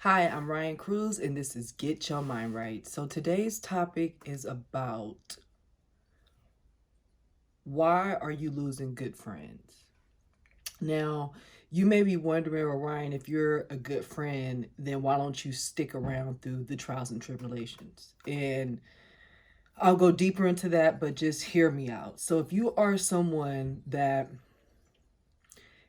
Hi, I'm Ryan Cruz, and this is Get Your Mind Right. So today's topic is about why are you losing good friends? Now, you may be wondering, well, Ryan, if you're a good friend, then why don't you stick around through the trials and tribulations? And I'll go deeper into that, but just hear me out. So if you are someone that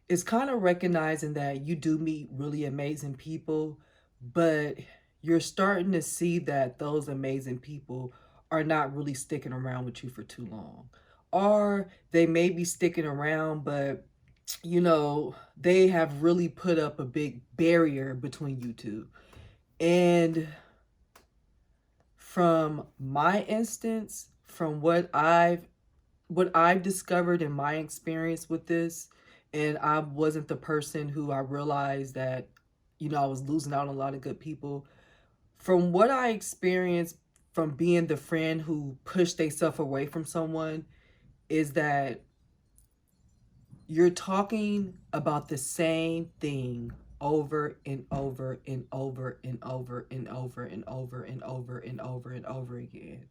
is kind of recognizing that you do meet really amazing people, but you're starting to see that those amazing people are not really sticking around with you for too long. Or they may be sticking around, but they have really put up a big barrier between you two. And from my instance, from what I've discovered in my experience with this, and I wasn't the person who I realized that, I was losing out on a lot of good people. From what I experienced from being the friend who pushed themselves away from someone, is that you're talking about the same thing over and over and over and over and over and over and over and over and over again.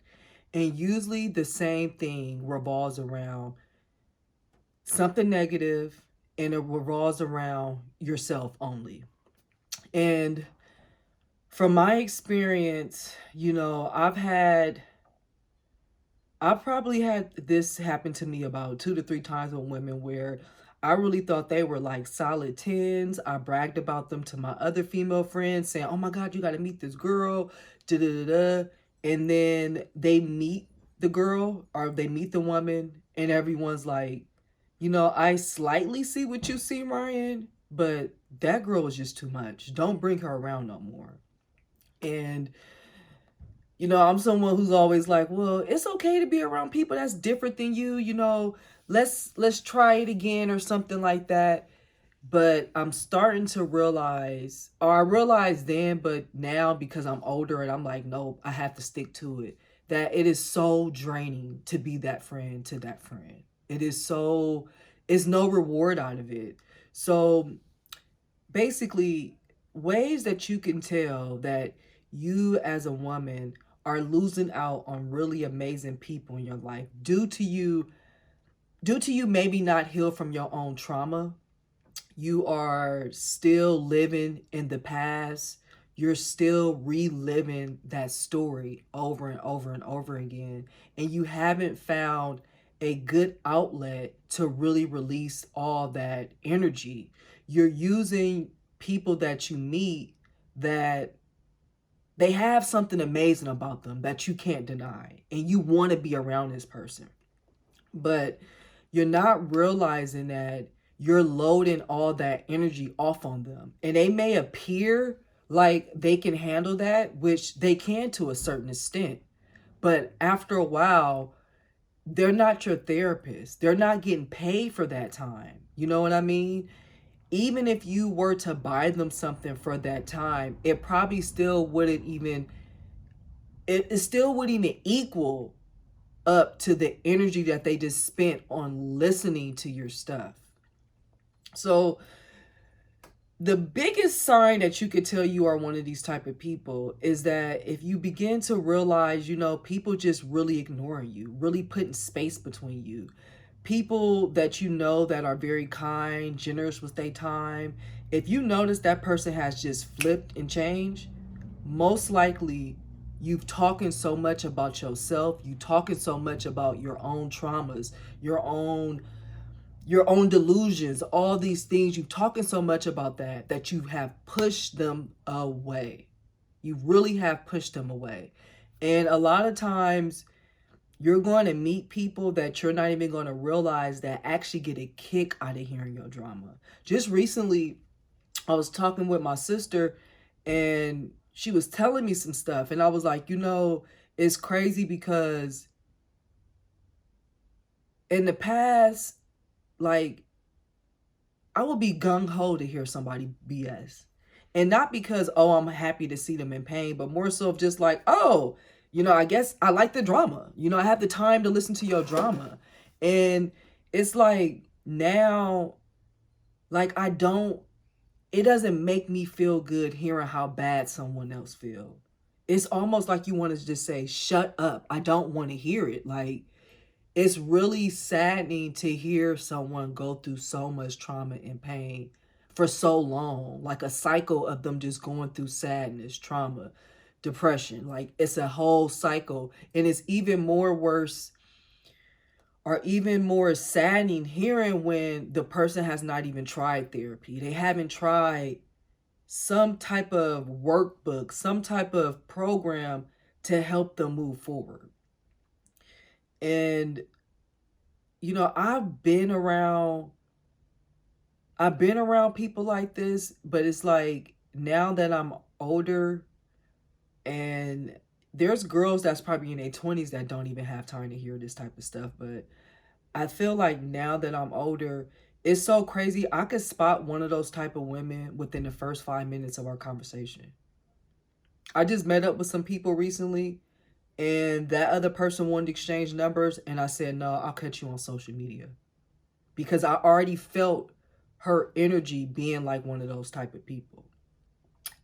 And usually the same thing revolves around something negative, and it revolves around yourself only. And from my experience, I've probably had this happen to me about 2 to 3 times with women where I really thought they were like solid tens. I bragged about them to my other female friends, saying, "Oh my God, you got to meet this girl." Da da da da. And then they meet the girl or they meet the woman, and everyone's like, I slightly see what you see, Ryan, but that girl is just too much. Don't bring her around no more. And I'm someone who's always like, well, it's okay to be around people that's different than you, let's try it again or something like that. But I'm starting to realize, or I realized then, but now because I'm older and I'm like, nope, I have to stick to it, that it is so draining to be that friend to that friend. It's no reward out of it. So basically, ways that you can tell that you as a woman are losing out on really amazing people in your life due to you maybe not heal from your own trauma. You are still living in the past. You're still reliving that story over and over and over again, and you haven't found a good outlet to really release all that energy. You're using people that you meet that they have something amazing about them that you can't deny, and you want to be around this person, but you're not realizing that you're loading all that energy off on them. And they may appear like they can handle that, which they can to a certain extent. But after a while, they're not your therapist. They're not getting paid for that time. You know what I mean? Even if you were to buy them something for that time, it probably still wouldn't even it still wouldn't even equal up to the energy that they just spent on listening to your stuff. So the biggest sign that you could tell you are one of these type of people is that if you begin to realize, people just really ignoring you, really putting space between you. People that you know that are very kind, generous with their time. If you notice that person has just flipped and changed, most likely you've talking so much about yourself, you talking so much about your own traumas, your own delusions, all these things. You've talking so much about that you have pushed them away. You really have pushed them away. And a lot of times you're going to meet people that you're not even going to realize that actually get a kick out of hearing your drama. Just recently, I was talking with my sister, and she was telling me some stuff, and I was like, it's crazy because in the past, like, I would be gung ho to hear somebody BS. And not because, oh, I'm happy to see them in pain, but more so of just like, oh, I guess I like the drama. I have the time to listen to your drama. And it's like now, like, I don't it doesn't make me feel good hearing how bad someone else feel. It's almost like you want to just say, shut up. I don't want to hear it. Like, it's really saddening to hear someone go through so much trauma and pain for so long, like a cycle of them just going through sadness, trauma, depression. Like, it's a whole cycle. And it's even more worse or even more saddening hearing when the person has not even tried therapy. They haven't tried some type of workbook, some type of program to help them move forward. And I've been around people like this, but it's like now that I'm older, and there's girls that's probably in their 20s that don't even have time to hear this type of stuff, but I feel like now that I'm older, it's so crazy. I could spot one of those type of women within the first 5 minutes of our conversation. I just met up with some people recently, and that other person wanted to exchange numbers, and I said, no, I'll catch you on social media. Because I already felt her energy being like one of those type of people.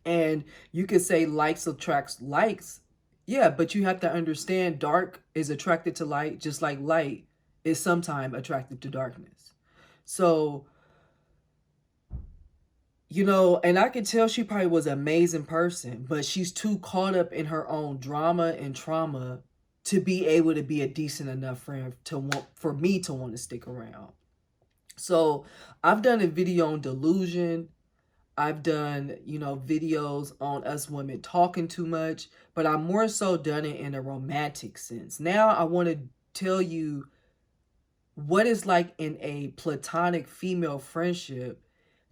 And you could say likes attracts likes. Yeah, but you have to understand dark is attracted to light, just like light is sometimes attracted to darkness. So, and I could tell she probably was an amazing person, but she's too caught up in her own drama and trauma to be able to be a decent enough friend for me to want to stick around. So I've done a video on delusion. I've done, videos on us women talking too much, but I more so done it in a romantic sense. Now I want to tell you what it's like in a platonic female friendship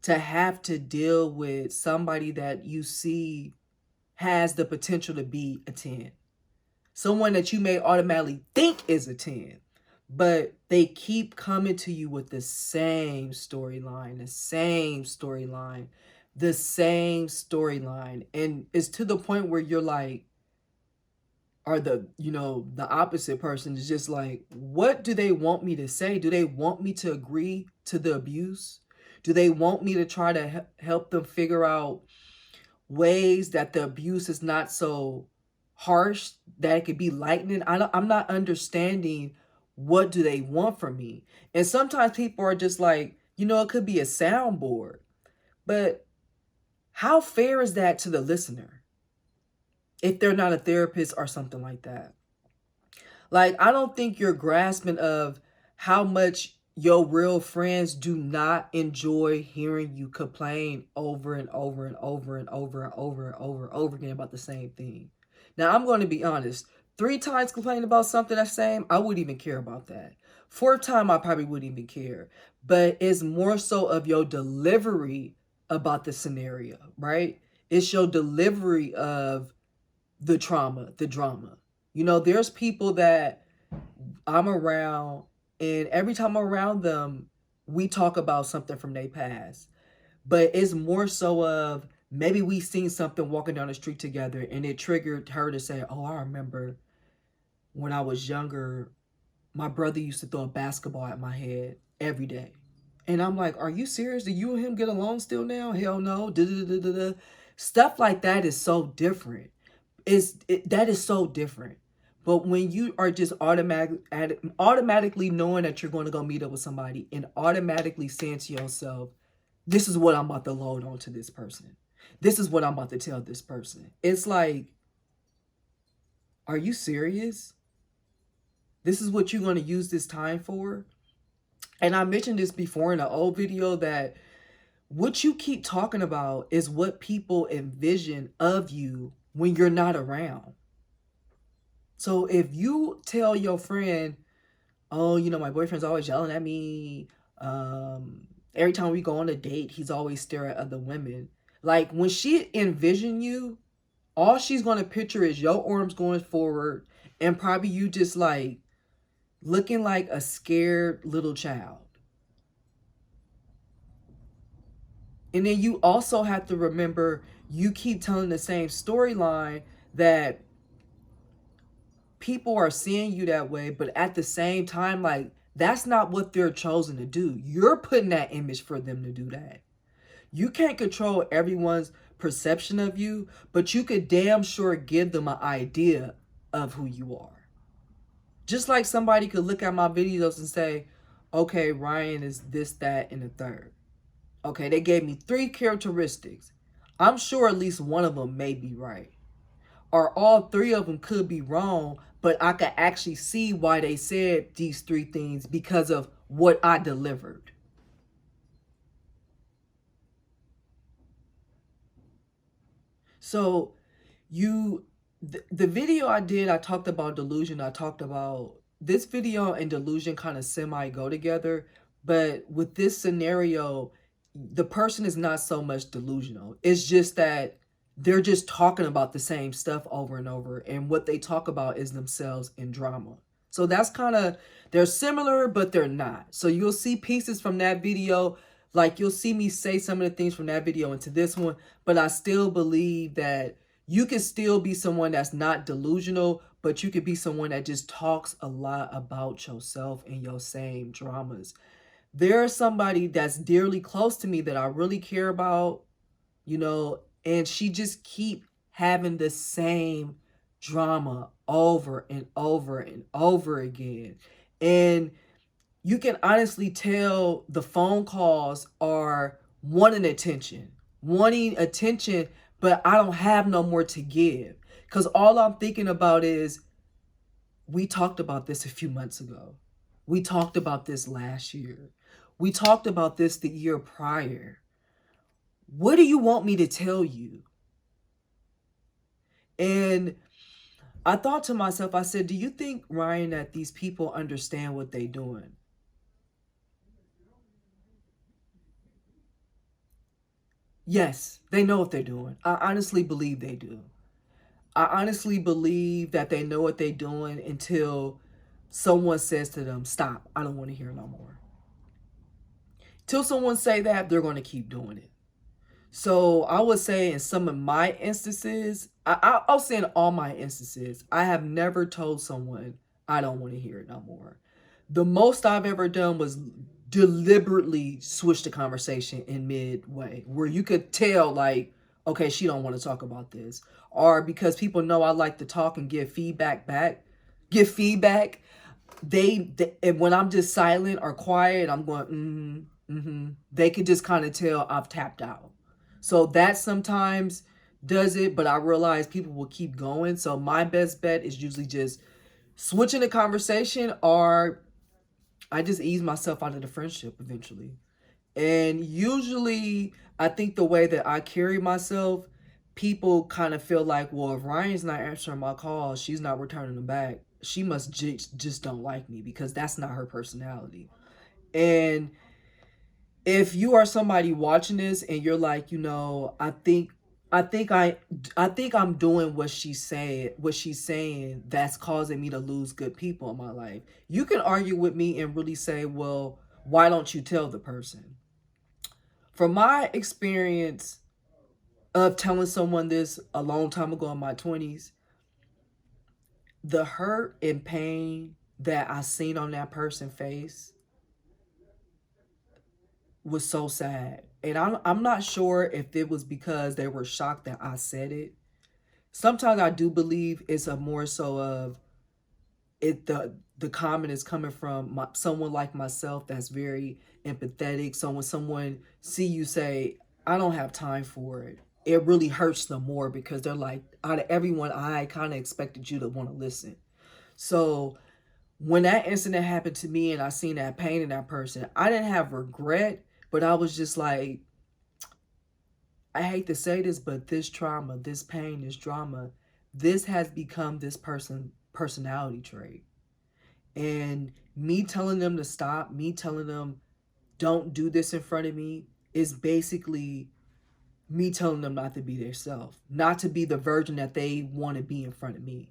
to have to deal with somebody that you see has the potential to be a 10. Someone that you may automatically think is a 10, but they keep coming to you with the same storyline, the same storyline. And it's to the point where you're like, or the opposite person is just like, what do they want me to say? Do they want me to agree to the abuse? Do they want me to try to help them figure out ways that the abuse is not so harsh, that it could be lightening? I'm not understanding what do they want from me. And sometimes people are just like, it could be a soundboard. But how fair is that to the listener if they're not a therapist or something like that? Like, I don't think you're grasping of how much your real friends do not enjoy hearing you complain over and over and over and over and over and over and over again about the same thing. Now, I'm going to be honest. 3 times complaining about something that's same, I wouldn't even care about that. 4th time, I probably wouldn't even care. But it's more so of your delivery about the scenario, right? It's your delivery of the trauma, the drama. There's people that I'm around, and every time I'm around them, we talk about something from their past. But it's more so of maybe we seen something walking down the street together, and it triggered her to say, oh, I remember when I was younger, my brother used to throw a basketball at my head every day. And I'm like, are you serious? Do you and him get along still now? Hell no. Da-da-da-da-da. Stuff like that is so different. That is so different. But when you are just automatically knowing that you're going to go meet up with somebody and automatically saying to yourself, this is what I'm about to load onto this person. This is what I'm about to tell this person. It's like, are you serious? This is what you're going to use this time for? And I mentioned this before in an old video that what you keep talking about is what people envision of you when you're not around. So if you tell your friend, oh, my boyfriend's always yelling at me. Every time we go on a date, he's always staring at other women. Like, when she envision you, all she's going to picture is your arms going forward and probably you just like looking like a scared little child. And then you also have to remember, you keep telling the same storyline that people are seeing you that way, but at the same time, like, that's not what they're chosen to do. You're putting that image for them to do that. You can't control everyone's perception of you, but you could damn sure give them an idea of who you are. Just like somebody could look at my videos and say, okay, Ryan is this, that, and the third. Okay, they gave me 3 characteristics. I'm sure at least one of them may be right. Or all 3 of them could be wrong, but I could actually see why they said these 3 things because of what I delivered. So you the video I did, I talked about delusion. I talked about this video and delusion kind of semi go together, but with this scenario, the person is not so much delusional. It's just that they're just talking about the same stuff over and over, and what they talk about is themselves in drama. So that's kind of, they're similar but they're not. So you'll see pieces from that video, like you'll see me say some of the things from that video into this one, but I still believe that you can still be someone that's not delusional, but you could be someone that just talks a lot about yourself and your same dramas. There's somebody that's dearly close to me that I really care about, and she just keep having the same drama over and over and over again. And you can honestly tell the phone calls are wanting attention, but I don't have no more to give. Because all I'm thinking about is, we talked about this a few months ago. We talked about this last year. We talked about this the year prior. What do you want me to tell you? And I thought to myself, I said, do you think, Ryan, that these people understand what they're doing? Yes, they know what they're doing. I honestly believe they do. I honestly believe that they know what they're doing until someone says to them, stop, I don't want to hear no more. Till someone say that, they're going to keep doing it. So I would say in some of my instances, I'll say in all my instances, I have never told someone I don't want to hear it no more. The most I've ever done was deliberately switch the conversation in midway, where you could tell, like, okay, she don't want to talk about this. Or because people know I like to talk and give give feedback, and when I'm just silent or quiet, I'm going, they could just kind of tell I've tapped out. So that sometimes does it, but I realize people will keep going. So my best bet is usually just switching the conversation, or I just ease myself out of the friendship eventually. And usually, I think the way that I carry myself, people kind of feel like, well, if Ryan's not answering my calls, she's not returning them back, she must just don't like me, because that's not her personality. And if you are somebody watching this and you're like, I think I think I'm doing what she's saying that's causing me to lose good people in my life. You can argue with me and really say, well, why don't you tell the person? From my experience of telling someone this a long time ago in my 20s, the hurt and pain that I seen on that person's face was so sad. And I'm not sure if it was because they were shocked that I said it. Sometimes I do believe it's a more so of it, the comment is coming from someone like myself that's very empathetic. So when someone see you say, I don't have time for it, it really hurts them more, because they're like, out of everyone, I kind of expected you to want to listen. So when that incident happened to me and I seen that pain in that person, I didn't have regret, but I was just like, I hate to say this, but this trauma, this pain, this drama, this has become this personality trait. And me telling them to stop, me telling them don't do this in front of me, is basically me telling them not to be their self, not to be the version that they want to be in front of me.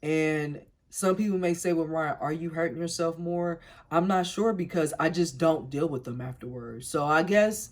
And some people may say, well, Ryan, are you hurting yourself more? I'm not sure, because I just don't deal with them afterwards. So I guess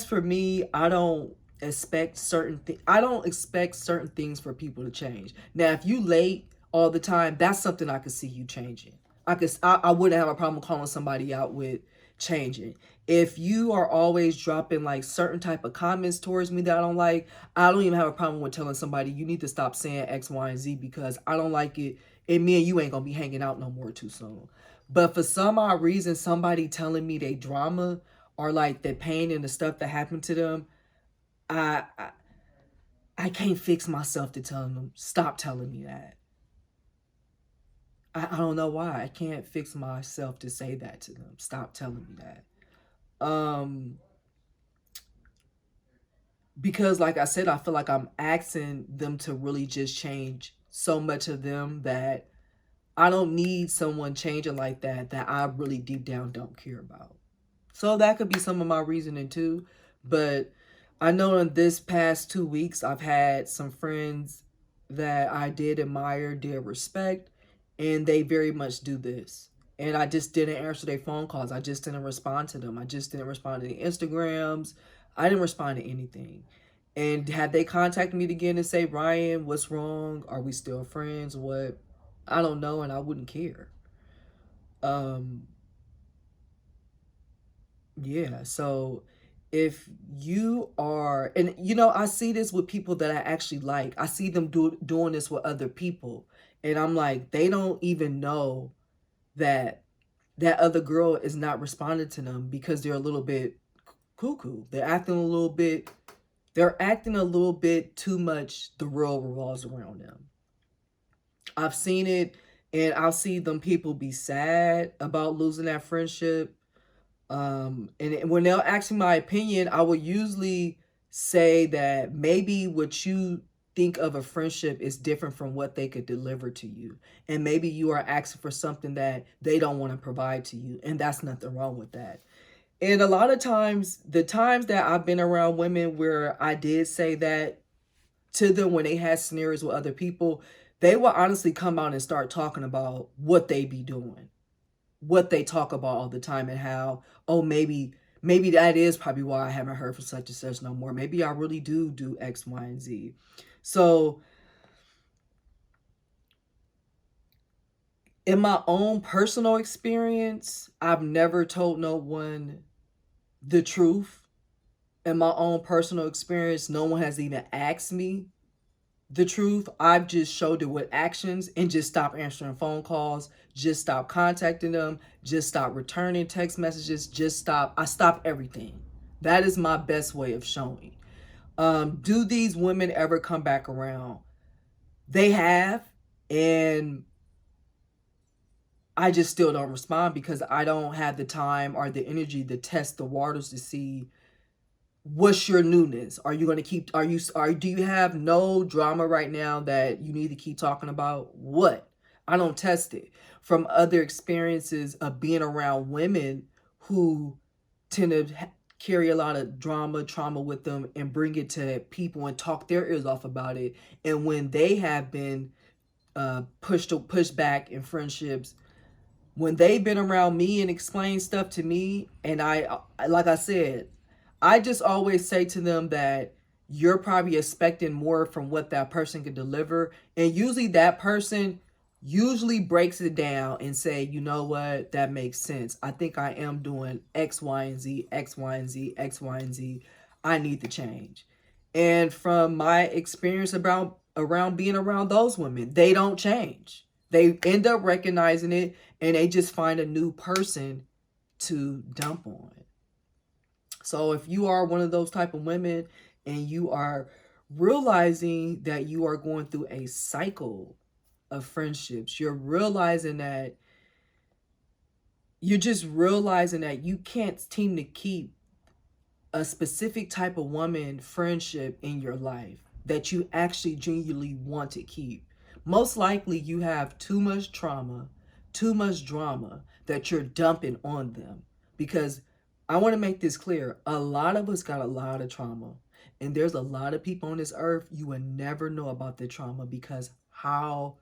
for me, I don't expect certain things for people to change. Now, if you late all the time, that's something I could see you changing. I wouldn't have a problem calling somebody out with changing. If you are always dropping like certain type of comments towards me that I don't like, I don't even have a problem with telling somebody you need to stop saying X, Y, and Z because I don't like it, and me and you ain't gonna be hanging out no more too soon. But for some odd reason, somebody telling me they drama or like the pain and the stuff that happened to them, I I, I can't fix myself to telling them stop telling me that. I don't know why. I can't fix myself to say that to them. Stop telling me that. Because like I said, I feel like I'm asking them to really just change so much of them that I don't need someone changing like that I really deep down don't care about. So that could be some of my reasoning too. But I know in this past 2 weeks, I've had some friends that I did admire, did respect, and they very much do this. And I just didn't answer their phone calls. I just didn't respond to them. I just didn't respond to the Instagrams. I didn't respond to anything. And had they contacted me again and say, Ryan, what's wrong? Are we still friends? What? I don't know, and I wouldn't care. Um, Yeah, so if you are, and I see this with people that I actually like. I see them doing this with other people, and I'm like, they don't even know that that other girl is not responding to them because they're a little bit cuckoo. They're acting a little bit too much. The world revolves around them. I've seen it, and I'll see them people be sad about losing that friendship. And when they'll ask me my opinion, I will usually say that maybe what you think of a friendship is different from what they could deliver to you. And maybe you are asking for something that they don't want to provide to you. And that's nothing wrong with that. And a lot of times, the times that I've been around women where I did say that to them when they had scenarios with other people, they will honestly come out and start talking about what they be doing, what they talk about all the time, and how, oh, maybe that is probably why I haven't heard from such and such no more. Maybe I really do X, Y, and Z. So in my own personal experience, I've never told no one the truth. In my own personal experience, no one has even asked me the truth. I've just showed it with actions and just stop answering phone calls, just stop contacting them, just stop returning text messages, just stop. I stop everything. That is my best way of showing. Do these women ever come back around? They have, and I just still don't respond because I don't have the time or the energy to test the waters to see what's your newness. Are you going to keep, do you have no drama right now that you need to keep talking about? What? I don't test it. From other experiences of being around women who tend to carry a lot of trauma with them and bring it to people and talk their ears off about it. And when they have been pushed back in friendships, when they've been around me and explain stuff to me, and like I said, I just always say to them that you're probably expecting more from what that person can deliver, and usually that person usually breaks it down and say, you know what, that makes sense. I think I am doing X, Y, and Z, X, Y, and Z, X, Y, and Z. I need to change. And from my experience about around being around those women, they don't change. They end up recognizing it and they just find a new person to dump on. So if you are one of those type of women and you are realizing that you are going through a cycle of friendships, you're just realizing that you can't seem to keep a specific type of woman friendship in your life that you actually genuinely want to keep. Most likely you have too much trauma, too much drama that you're dumping on them. Because I want to make this clear, a lot of us got a lot of trauma. And there's a lot of people on this earth you will never know about their trauma because how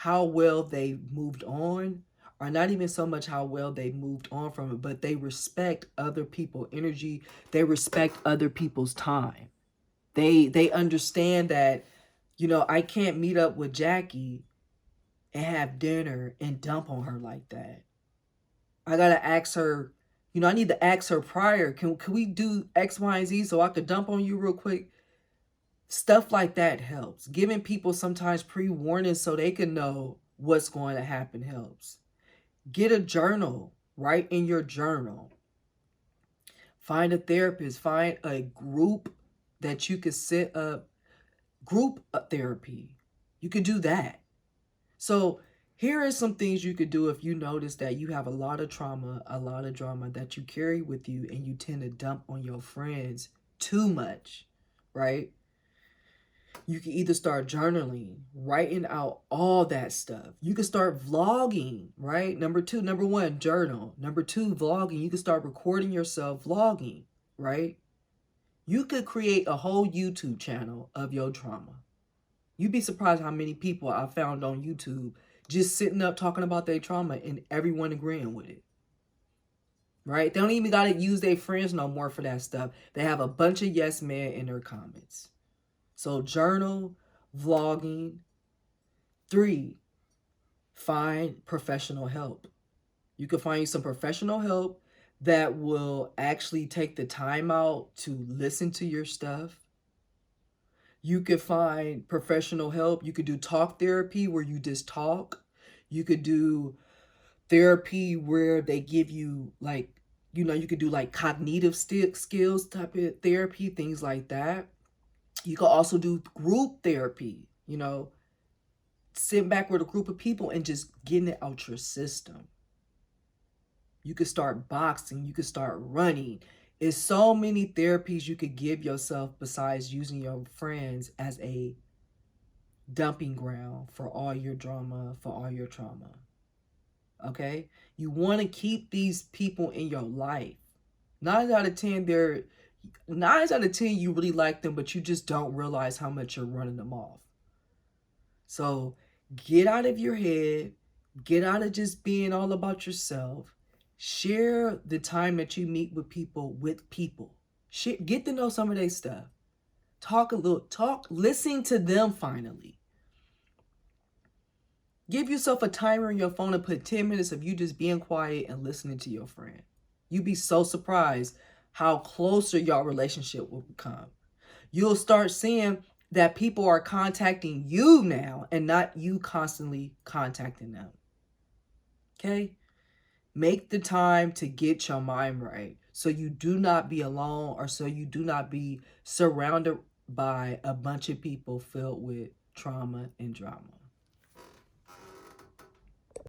well they moved on, or not even so much how well they moved on from it, but they respect other people's energy. They respect other people's time. They understand that, I can't meet up with Jackie and have dinner and dump on her like that. I gotta ask her You know, I need to ask her prior, can we do X, Y, and Z so I could dump on you real quick? Stuff like that helps. Giving people sometimes pre-warning so they can know what's going to happen helps. Get a journal. Write in your journal. Find a therapist. Find a group that you could set up. Group therapy. You could do that. So here are some things you could do if you notice that you have a lot of trauma, a lot of drama that you carry with you and you tend to dump on your friends too much, right? You can either start journaling, writing out all that stuff. You can start vlogging, right? Number one, journal. Number two, vlogging. You can start recording yourself vlogging, right? You could create a whole YouTube channel of your trauma. You'd be surprised how many people I found on YouTube just sitting up talking about their trauma and everyone agreeing with it. Right? They don't even got to use their friends no more for that stuff. They have a bunch of yes men in their comments. So journal, vlogging. 3, find professional help. You can find some professional help that will actually take the time out to listen to your stuff. You could find professional help. You could do talk therapy where you just talk. You could do therapy where they give you like, you know, you could do like cognitive skills type of therapy, things like that. You could also do group therapy, you know, sitting back with a group of people and just getting it out your system. You could start boxing. You could start running. It's so many therapies you could give yourself besides using your friends as a dumping ground for all your drama, for all your trauma. Okay? You want to keep these people in your life. 9 out of 10, 9 out of 10 you really like them, but you just don't realize how much you're running them off. So get out of your head. Get out of just being all about yourself. Share the time that you meet with people with people. Get to know some of their stuff. Listen to them finally. Give yourself a timer on your phone and put 10 minutes of you just being quiet and listening to your friend. You'd be so surprised how closer your relationship will become. You'll start seeing that people are contacting you now and not you constantly contacting them. Okay? Make the time to get your mind right so you do not be alone or so you do not be surrounded by a bunch of people filled with trauma and drama.